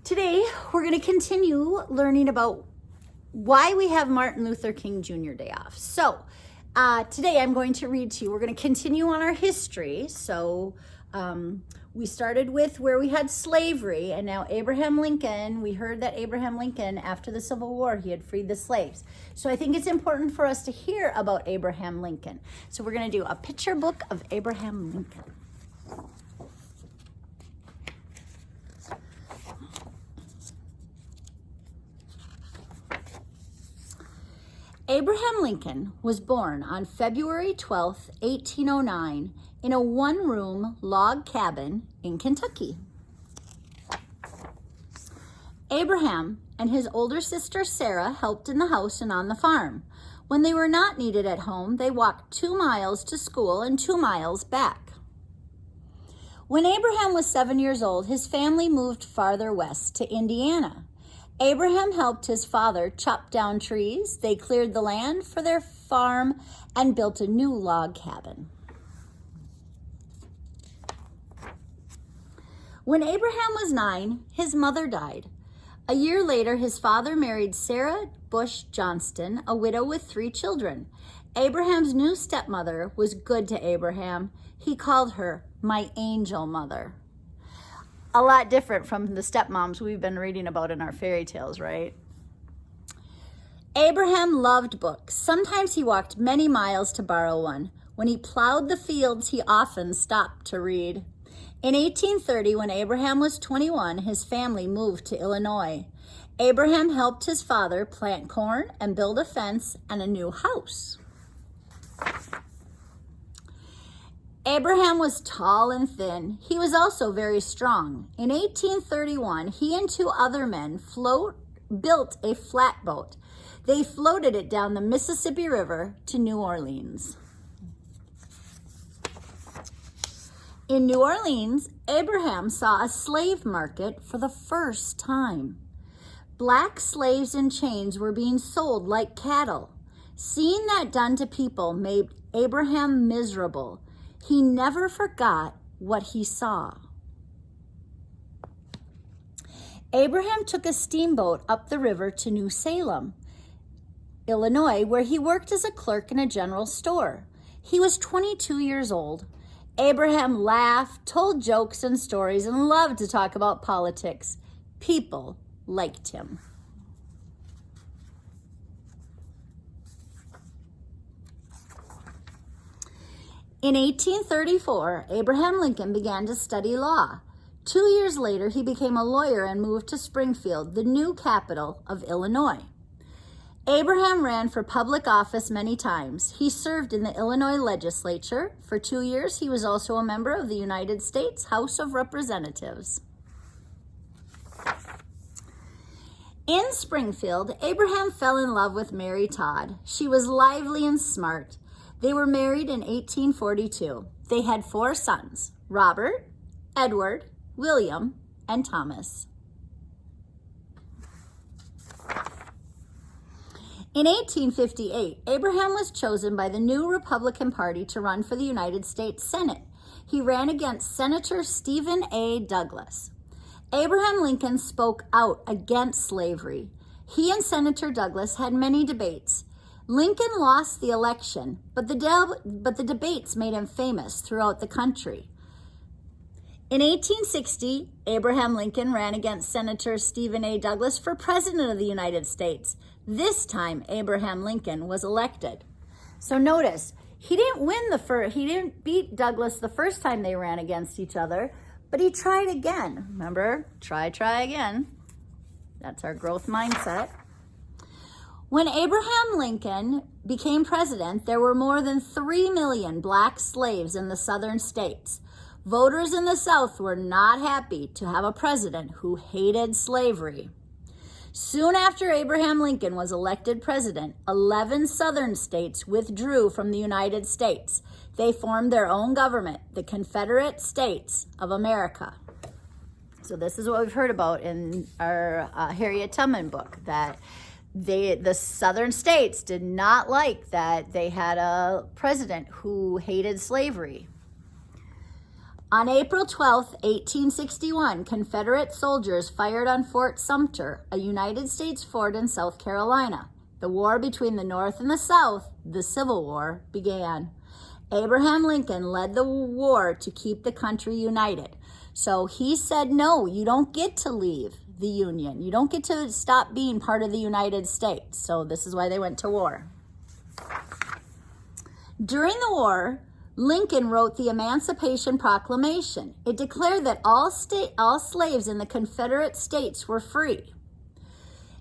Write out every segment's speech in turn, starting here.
Today, we're going to continue learning about why we have Martin Luther King Jr. Day off. So, today I'm going to read to you, we're going to continue on our history. So, we started with where we had slavery, and now Abraham Lincoln, we heard that Abraham Lincoln, after the Civil War, he had freed the slaves. So I think it's important for us to hear about Abraham Lincoln. So we're going to do a picture book of Abraham Lincoln. Abraham Lincoln was born on February 12, 1809, in a one-room log cabin in Kentucky. Abraham and his older sister Sarah helped in the house and on the farm. When they were not needed at home, they walked 2 miles to school and 2 miles back. When Abraham was 7 years old, his family moved farther west to Indiana. Abraham helped his father chop down trees. They cleared the land for their farm and built a new log cabin. When Abraham was 9, his mother died. A year later, his father married Sarah Bush Johnston, a widow with 3 children. Abraham's new stepmother was good to Abraham. He called her my angel mother. A lot different from the stepmoms we've been reading about in our fairy tales, right? Abraham loved books. Sometimes he walked many miles to borrow one. When he plowed the fields, he often stopped to read. In 1830, when Abraham was 21, his family moved to Illinois. Abraham helped his father plant corn and build a fence and a new house. Abraham was tall and thin. He was also very strong. In 1831, he and 2 other men built a flatboat. They floated it down the Mississippi River to New Orleans. In New Orleans, Abraham saw a slave market for the first time. Black slaves in chains were being sold like cattle. Seeing that done to people made Abraham miserable. He never forgot what he saw. Abraham took a steamboat up the river to New Salem, Illinois, where he worked as a clerk in a general store. He was 22 years old. Abraham laughed, told jokes and stories, and loved to talk about politics. People liked him. In 1834, Abraham Lincoln began to study law. 2 years later, he became a lawyer and moved to Springfield, the new capital of Illinois. Abraham ran for public office many times. He served in the Illinois legislature. For 2 years, he was also a member of the United States House of Representatives. In Springfield, Abraham fell in love with Mary Todd. She was lively and smart. They were married in 1842. They had 4 sons, Robert, Edward, William, and Thomas. In 1858, Abraham was chosen by the new Republican Party to run for the United States Senate. He ran against Senator Stephen A. Douglas. Abraham Lincoln spoke out against slavery. He and Senator Douglas had many debates. Lincoln lost the election, but the debates made him famous throughout the country. In 1860, Abraham Lincoln ran against Senator Stephen A. Douglas for President of the United States. This time, Abraham Lincoln was elected. So notice, he didn't beat Douglas the first time they ran against each other, but he tried again. Remember, try again. That's our growth mindset. When Abraham Lincoln became president, there were more than 3 million black slaves in the southern states. Voters in the South were not happy to have a president who hated slavery. Soon after Abraham Lincoln was elected president, 11 southern states withdrew from the United States. They formed their own government, the Confederate States of America. So this is what we've heard about in our Harriet Tubman book, that the southern states did not like that they had a president who hated slavery. On April 12, 1861, Confederate soldiers fired on Fort Sumter, a United States fort in South Carolina. The war between the North and the South, the Civil War, began. Abraham Lincoln led the war to keep the country united. So he said, no, you don't get to leave the Union. You don't get to stop being part of the United States. So this is why they went to war. During the war, Lincoln wrote the Emancipation Proclamation. It declared that all slaves in the Confederate States were free.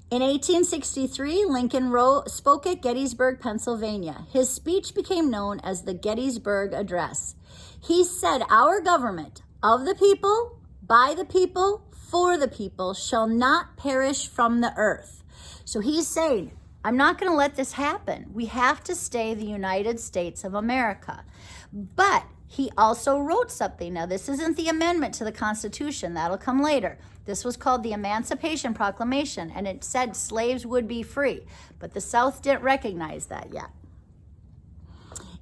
In 1863, Lincoln spoke at Gettysburg, Pennsylvania. His speech became known as the Gettysburg Address. He said, "Our government, of the people, by the people, for the people, shall not perish from the earth." So he's saying, I'm not going to let this happen. We have to stay the United States of America. But he also wrote something. Now, this isn't the amendment to the Constitution. That'll come later. This was called the Emancipation Proclamation, and it said slaves would be free. But the South didn't recognize that yet.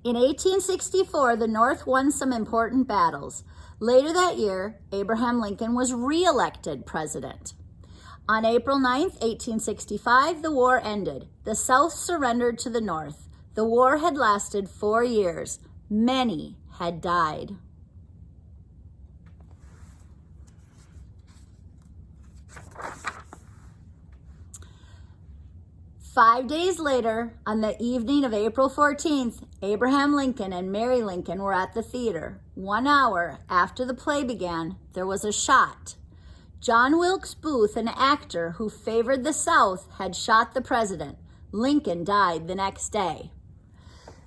In 1864, the North won some important battles. Later that year, Abraham Lincoln was re-elected president. On April 9th, 1865, the war ended. The South surrendered to the North. The war had lasted 4 years. Many had died. Five days later, on the evening of April 14th, Abraham Lincoln and Mary Lincoln were at the theater. 1 hour after the play began, there was a shot. John Wilkes Booth, an actor who favored the South, had shot the president. Lincoln died the next day.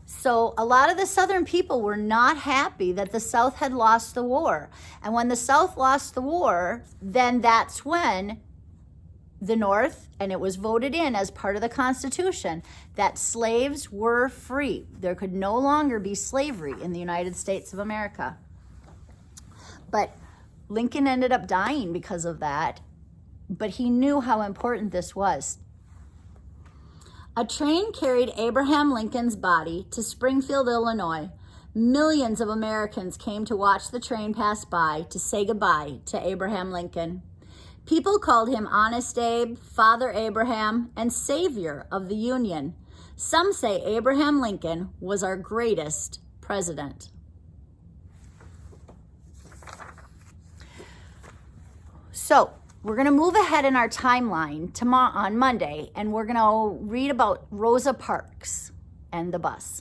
So a lot of the Southern people were not happy that the South had lost the war. And when the South lost the war, then that's when the North, and it was voted in as part of the Constitution, that slaves were free. There could no longer be slavery in the United States of America. But Lincoln ended up dying because of that, but he knew how important this was. A train carried Abraham Lincoln's body to Springfield, Illinois. Millions of Americans came to watch the train pass by to say goodbye to Abraham Lincoln. People called him Honest Abe, Father Abraham, and Savior of the Union. Some say Abraham Lincoln was our greatest president. So we're going to move ahead in our timeline tomorrow on Monday, and we're going to read about Rosa Parks and the bus.